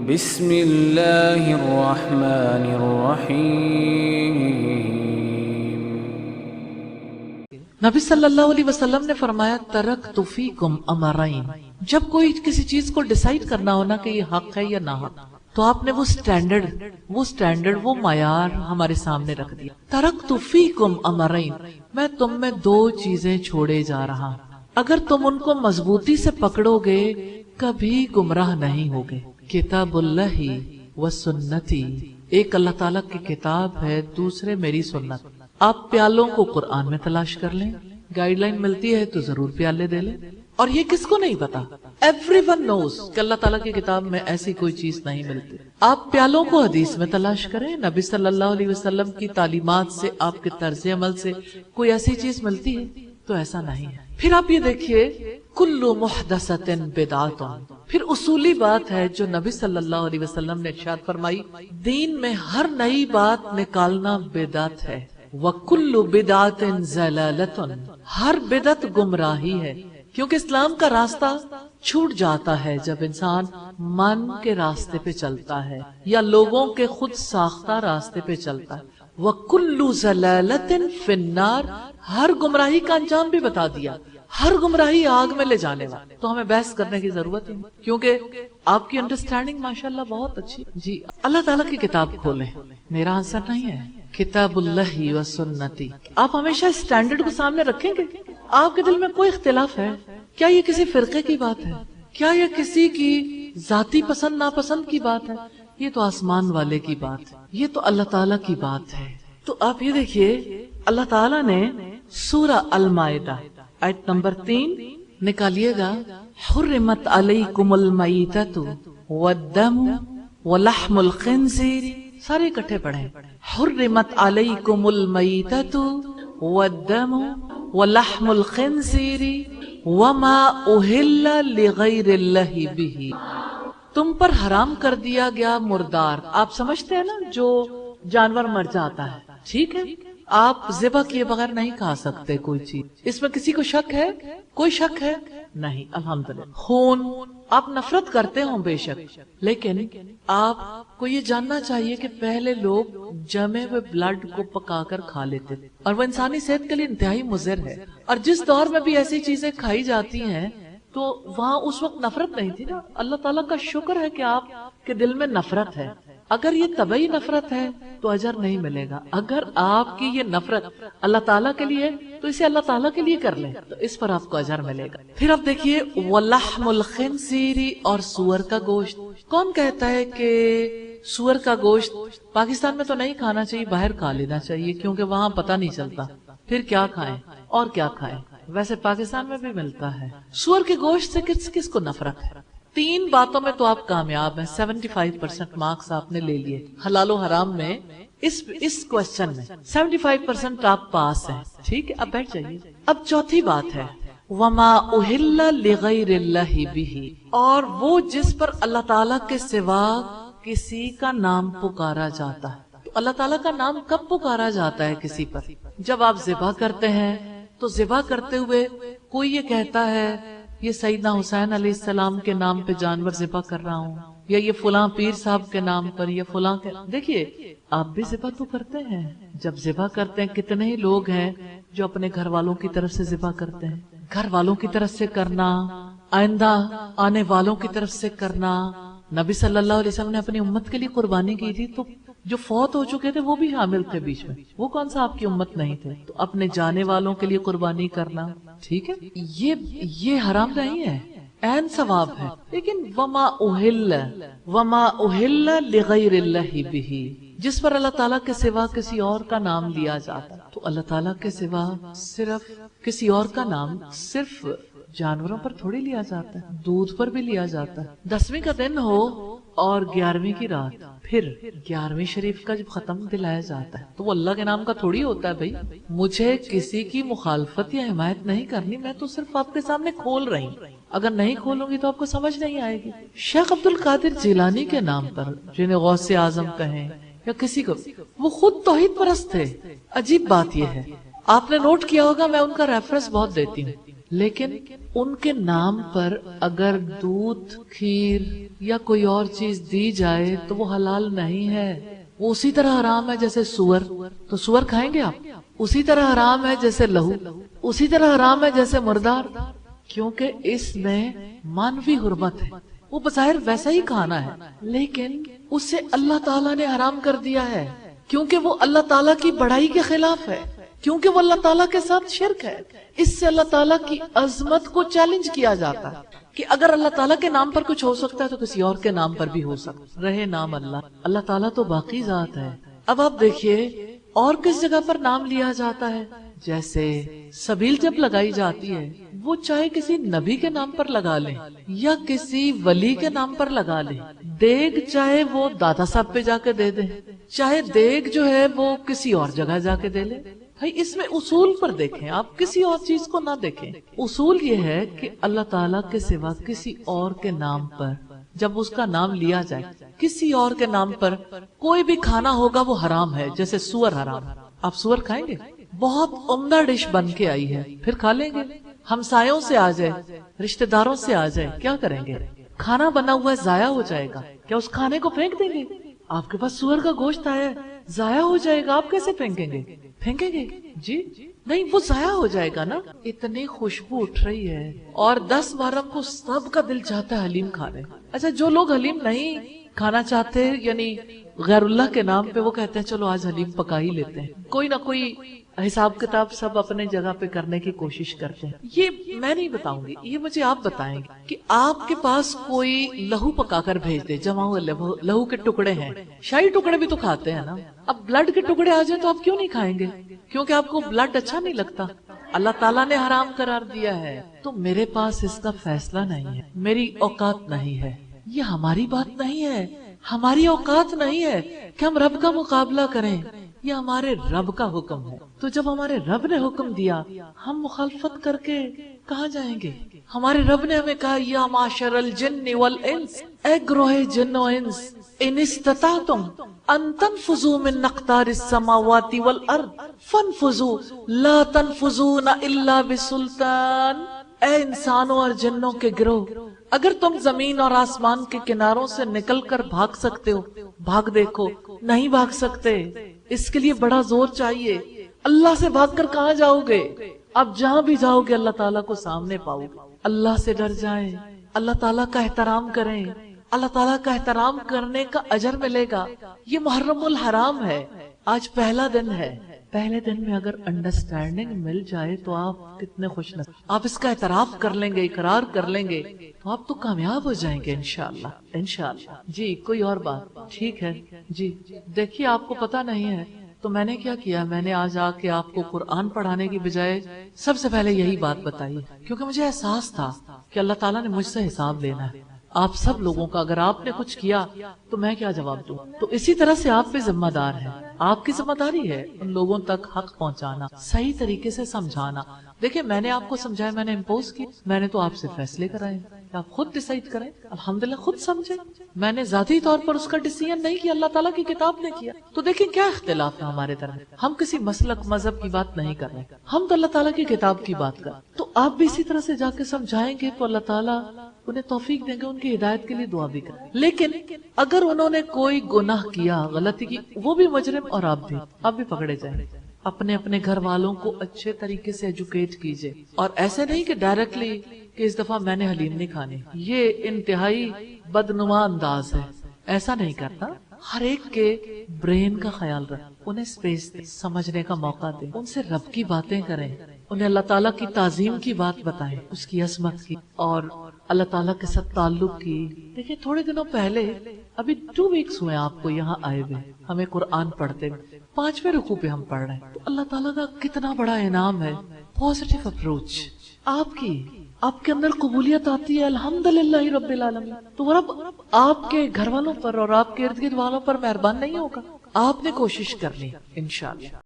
بسم اللہ الرحمن الرحیم۔ نبی صلی اللہ علیہ وسلم نے فرمایا ترکت فیکم امرین، جب کوئی کسی چیز کو ڈیسائیڈ کرنا ہونا کہ یہ حق ہے یا نہ حق، تو آپ نے وہ سٹینڈرڈ وہ معیار ہمارے سامنے رکھ دیا۔ ترکت فیکم امرین، میں تم میں دو چیزیں چھوڑے جا رہا ہوں، اگر تم ان کو مضبوطی سے پکڑو گے کبھی گمراہ نہیں ہوگے۔ کتاب اللہ و سنتی، ایک اللہ تعالیٰ کی کتاب ہے، دوسرے میری سنت۔ آپ پیالوں کو قرآن میں تلاش کر لیں، گائیڈ لائن ملتی ہے تو ضرور پیالے دے لیں۔ اور یہ کس کو نہیں پتا؟ ایوری ون نوز کہ اللہ تعالیٰ کی کتاب میں ایسی کوئی چیز نہیں ملتی۔ آپ پیالوں کو حدیث میں تلاش کریں، نبی صلی اللہ علیہ وسلم کی تعلیمات سے، آپ کے طرز عمل سے کوئی ایسی چیز ملتی ہے؟ تو ایسا نہیں ہے۔ پھر آپ یہ دیکھیے کل محدثۃ بدعۃ، پھر اصولی بات ہے جو نبی صلی اللہ علیہ وسلم نے ارشاد فرمائی، دین میں ہر نئی بات نکالنا بدعت ہے، وَكُلُّ بِدْعَةٍ ضَلَالَةٌ، ہر بدعت گمراہی ہے، کیونکہ اسلام کا راستہ چھوٹ جاتا ہے جب انسان من کے راستے پہ چلتا ہے یا لوگوں کے خود ساختہ راستے پہ چلتا ہے۔ وَكُلُّ ضَلَالَةٍ فِي النَّارِ، ہر گمراہی کا انجام بھی بتا دیا، ہر گمراہی آگ میں لے جانے والا۔ تو ہمیں بحث کرنے کی ضرورت ہے، کیونکہ آپ کی انڈرسٹینڈنگ ماشاءاللہ بہت اچھی۔ جی اللہ تعالیٰ کی کتاب کھولیں، میرا آنسر نہیں ہے، کتاب اللہ و سنتی۔ آپ ہمیشہ اسٹینڈرڈ کو سامنے رکھیں گے۔ آپ کے دل میں کوئی اختلاف ہے کیا؟ یہ کسی فرقے کی بات ہے کیا؟ یہ کسی کی ذاتی پسند ناپسند کی بات ہے؟ یہ تو آسمان والے کی بات ہے، یہ تو اللہ تعالیٰ کی بات ہے۔ تو آپ یہ دیکھیے اللہ تعالیٰ نے سورہ المائدہ آیت نمبر 3 نکالیے گا، حرمت علیکم المیتۃ والدم ولحم الخنزیر، سارے اکٹھے پڑھیں، حرمت علیکم المیتۃ والدم ولحم الخنزیر وما اہل لغیر اللہ بہ، تم پر حرام کر دیا گیا مردار۔ آپ سمجھتے ہیں نا جو جانور مر جاتا ہے، ٹھیک ہے، آپ ذبح کیے بغیر نہیں کھا سکتے کوئی چیز، اس میں کسی کو شک ہے؟ کوئی شک ہے نہیں، الحمدللہ۔ خون آپ نفرت کرتے ہوں بے شک، لیکن آپ کو یہ جاننا چاہیے کہ پہلے لوگ جمے ہوئے بلڈ کو پکا کر کھا لیتے تھے، اور وہ انسانی صحت کے لیے انتہائی مضر ہے۔ اور جس دور میں بھی ایسی چیزیں کھائی جاتی ہیں تو وہاں اس وقت نفرت نہیں تھی نا۔ اللہ تعالیٰ کا شکر ہے کہ آپ کے دل میں نفرت ہے۔ اگر یہ طبعی نفرت ہے تو اجر نہیں ملے گا، اگر آپ کی یہ نفرت اللہ تعالیٰ کے لیے تو اسے اللہ تعالیٰ کے لیے کر لیں تو اس پر آپ کو اجر ملے گا۔ پھر آپ دیکھیے وَلَحْمُ الْخِنْزِيرِ، اور سور کا گوشت۔ کون کہتا ہے کہ سور کا گوشت پاکستان میں تو نہیں کھانا چاہیے، باہر کھا لینا چاہیے کیونکہ وہاں پتہ نہیں چلتا پھر کیا کھائیں اور کیا کھائیں؟ ویسے پاکستان میں بھی ملتا ہے۔ سور کے گوشت سے کس کو نفرت ہے؟ 3 باتوں میں تو آپ کامیاب ہیں، 75% مارکس آپ نے لے لیے حلال و حرام میں، اس کوسچن میں 75% آپ پاس ہیں، ٹھیک ہے۔ اب بیٹھ جائیے۔ اب چوتھی بات ہے وما اہل لغیر اللہ بہ، اور وہ جس پر اللہ تعالیٰ کے سوا کسی کا نام پکارا جاتا ہے۔ تو اللہ تعالیٰ کا نام کب پکارا جاتا ہے کسی پر؟ جب آپ ذبح کرتے ہیں تو ذبح کرتے ہوئے کوئی یہ کہتا ہے یہ سیدنا حسین علیہ السلام کے نام پہ جانور ذبح کر رہا ہوں، یا یہ فلاں پیر صاحب کے نام پر، یا فلاں کے، دیکھیے آپ بھی ذبح تو کرتے ہیں۔ جب ذبح کرتے ہیں کتنے ہی لوگ ہیں جو اپنے گھر والوں کی طرف سے ذبح کرتے ہیں۔ گھر والوں کی طرف سے کرنا، آئندہ آنے والوں کی طرف سے کرنا۔ نبی صلی اللہ علیہ وسلم نے اپنی امت کے لیے قربانی کی تھی تو جو فوت ہو چکے تھے وہ بھی حامل تھے بیچ میں، وہ کون سا آپ کی امت نہیں تھے؟ تو اپنے جانے والوں کے لیے قربانی کرنا، ٹھیک ہے، یہ حرام نہیں ہے، عین ثواب ہے۔ لیکن وما اہل لغیر اللہ بہ، جس پر اللہ تعالیٰ کے سوا کسی اور کا نام لیا جاتا ہے، تو اللہ تعالیٰ کے سوا صرف کسی اور کا نام صرف جانوروں پر تھوڑی لیا جاتا ہے، دودھ پر بھی لیا جاتا ہے۔ 10ویں کا دن ہو اور 11ویں کی رات، پھر 11ویں شریف کا جب ختم دلایا جاتا ہے تو وہ اللہ کے نام کا تھوڑی ہوتا ہے۔ بھائی مجھے کسی کی مخالفت یا حمایت نہیں کرنی، میں تو صرف آپ کے سامنے کھول رہی ہوں، اگر نہیں کھولوں گی تو آپ کو سمجھ نہیں آئے گی۔ شیخ عبد القادر جیلانی کے نام پر، جنہیں غوث اعظم کہیں یا کسی کو، وہ خود توحید پرست تھے۔ عجیب بات یہ ہے، آپ نے نوٹ کیا ہوگا میں ان کا ریفرنس بہت دیتی ہوں، لیکن ان کے نام پر اگر دودھ، کھیر یا کوئی اور چیز دی جائے تو وہ حلال نہیں ہے، وہ اسی طرح حرام ہے جیسے سور. تو سور کھائیں گے آپ؟ اسی طرح حرام ہے جیسے لہو، اسی طرح حرام ہے جیسے مردار، کیونکہ اس میں مانوی حرمت ہے. وہ بظاہر ویسا ہی کھانا ہے لیکن اسے اللہ تعالیٰ نے حرام کر دیا ہے، کیونکہ وہ اللہ تعالیٰ کی بڑائی کے خلاف ہے، کیونکہ وہ اللہ تعالیٰ کے ساتھ شرک ہے. اس سے اللہ تعالیٰ کی عظمت کو چیلنج کیا جاتا ہے کہ اگر اللہ تعالیٰ کے نام پر کچھ ہو سکتا ہے تو کسی اور کے نام پر بھی ہو سکتا رہے نام اللہ. اللہ تعالیٰ تو باقی ذات ہے. اب آپ دیکھیے اور کس جگہ پر نام لیا جاتا ہے، جیسے سبیل جب لگائی جاتی ہے وہ چاہے کسی نبی کے نام پر لگا لیں یا کسی ولی کے نام پر لگا لیں. دیگ چاہے وہ دادا صاحب پہ جا کے دے دیں، چاہے دیگ جو ہے وہ کسی اور جگہ جا کے دے لیں. بھائی اس میں اصول پر دیکھیں، آپ کسی اور چیز کو نہ دیکھیں. اصول یہ ہے کہ اللہ تعالیٰ کے سوا کسی اور کے نام پر جب اس کا نام لیا جائے، کسی اور کے نام پر کوئی بھی کھانا ہوگا وہ حرام ہے، جیسے سور حرام. آپ سور کھائیں گے؟ بہت عمدہ ڈش بن کے آئی ہے، پھر کھا لیں گے. ہمسایوں سے آ جائے، رشتہ داروں سے آ جائے، کیا کریں گے؟ کھانا بنا ہوا ہے ضائع ہو جائے گا، کیا اس کھانے کو پھینک دیں گے؟ آپ کے پاس سور کا گوشت آیا ہے، ضائع ہو جائے گا، آپ کیسے پھینکیں گے؟ پھینکیں گے؟ جی نہیں، وہ ضائع ہو جائے گا نا. اتنی خوشبو اٹھ رہی ہے اور 10 محرم کو سب کا دل چاہتا ہے حلیم کھانے. اچھا جو لوگ حلیم نہیں کھانا چاہتے، یعنی غیر اللہ کے نام پہ، وہ کہتے ہیں چلو آج حلیم پکا ہی لیتے ہیں. کوئی نہ کوئی حساب کتاب سب اپنے جگہ پہ کرنے کی کوشش کرتے ہیں. یہ میں نہیں بتاؤں گی، یہ مجھے آپ بتائیں گے کہ آپ کے پاس کوئی لہو پکا کر بھیج دے، جمع ہوئے لہو کے ٹکڑے ہیں. شاہی ٹکڑے بھی تو کھاتے ہیں نا. اب بلڈ کے ٹکڑے آ جائے تو آپ کیوں نہیں کھائیں گے؟ کیونکہ آپ کو بلڈ اچھا نہیں لگتا. اللہ تعالیٰ نے حرام قرار دیا ہے. تو میرے پاس اس کا فیصلہ نہیں ہے، میری اوقات نہیں ہے. یہ ہماری بات نہیں ہے، ہماری اوقات نہیں ہے کہ ہم رب کا مقابلہ کریں. یہ ہمارے رب کا حکم ہے. تو جب ہمارے رب نے حکم دیا، ہم مخالفت کر کے کہاں جائیں گے؟ ہمارے رب نے ہمیں کہا یا معاشر الجن والانس، اے گروہ جن و انس، ان استطعتم ان تنفذوا من اقطار السماوات والارض فانفذوا لا تنفذون الا بسلطان. اے انسانوں اور جنوں کے گروہ، اگر تم زمین اور آسمان کے کناروں سے نکل کر بھاگ سکتے ہو بھاگ دیکھو. نہیں بھاگ سکتے، اس کے لیے بڑا زور چاہیے. اللہ سے بھاگ کر کہاں جاؤ گے؟ اب جہاں بھی جاؤ گے اللہ تعالیٰ کو سامنے پاؤ گے. اللہ سے ڈر جائیں، اللہ تعالیٰ کا احترام کریں. اللہ تعالیٰ کا احترام کرنے کا اجر ملے گا. یہ محرم الحرام ہے. آج پہلا دن ہے. پہلے دن میں اگر انڈرسٹینڈنگ مل جائے تو آپ کتنے خوش نصیب. آپ اس کا اعتراف کر لیں گے، اقرار کر لیں گے تو آپ تو کامیاب ہو جائیں گے انشاءاللہ انشاءاللہ. جی کوئی اور بات؟ ٹھیک ہے جی. دیکھیے آپ کو پتا نہیں ہے تو میں نے کیا کیا، میں نے آج آ کے آپ کو قرآن پڑھانے کی بجائے سب سے پہلے یہی بات بتائی، کیونکہ مجھے احساس تھا کہ اللہ تعالیٰ نے مجھ سے حساب لینا ہے. آپ سب لوگوں کا اگر آپ نے کچھ کیا تو میں کیا جواب دوں؟ تو اسی طرح سے آپ بھی ذمہ دار ہیں. آپ کی ذمہ داری ہے ان لوگوں تک حق پہنچانا، صحیح طریقے سے سمجھانا. دیکھیں میں نے آپ کو سمجھایا، میں نے امپوز کی، میں نے تو آپ سے فیصلے کرائے. آپ خود ڈیسائیڈ کریں، الحمدللہ خود سمجھیں. میں نے ذاتی طور پر اس کا ڈیسیژن نہیں کیا، اللہ تعالیٰ کی کتاب نے کیا. تو دیکھیں کیا اختلاف ہے ہمارے درمیان. ہم کسی مسلک مذہب کی بات نہیں کر رہے، ہم تو اللہ تعالیٰ کی کتاب کی بات کر. تو آپ بھی اسی طرح سے جا کے سمجھائیں گے تو اللہ تعالیٰ انہیں توفیق دیں گے، ان کی ہدایت کے لیے دعا بھی کریں. لیکن اگر انہوں نے کوئی گناہ کیا، غلطی کی، وہ بھی مجرم اور آپ بھی پکڑے جائیں. اپنے اپنے گھر والوں کو اچھے طریقے سے ایجوکیٹ کیجئے، اور ایسے نہیں کہ ڈائریکٹلی کہ اس دفعہ میں نے حلیم نہیں کھانے. یہ انتہائی بدنما انداز ہے، ایسا نہیں کرتا. ہر ایک کے برین کا خیال رکھ، انہیں سپیس دیں، سمجھنے کا موقع دیں، ان سے رب کی باتیں کریں، انہیں اللہ تعالیٰ کی تعظیم کی بات بتائیں، اس کی عظمت کی اور اللہ تعالیٰ کے ساتھ تعلق کی. دیکھیں تھوڑے دنوں پہلے، ابھی 2 ویکس ہوئے آپ کو یہاں آئے ہوئے، ہمیں قرآن پڑھتے ہوئے 5ویں رکوع پہ ہم پڑھ رہے ہیں. تو اللہ تعالیٰ کا کتنا بڑا انعام ہے. پازیٹیو اپروچ آپ کے اندر قبولیت آتی ہے، الحمدللہ رب العالمین. تو رب آپ کے گھر والوں پر اور آپ کے ارد گرد والوں پر مہربان نہیں ہوگا؟ آپ نے کوشش کرنی انشاءاللہ.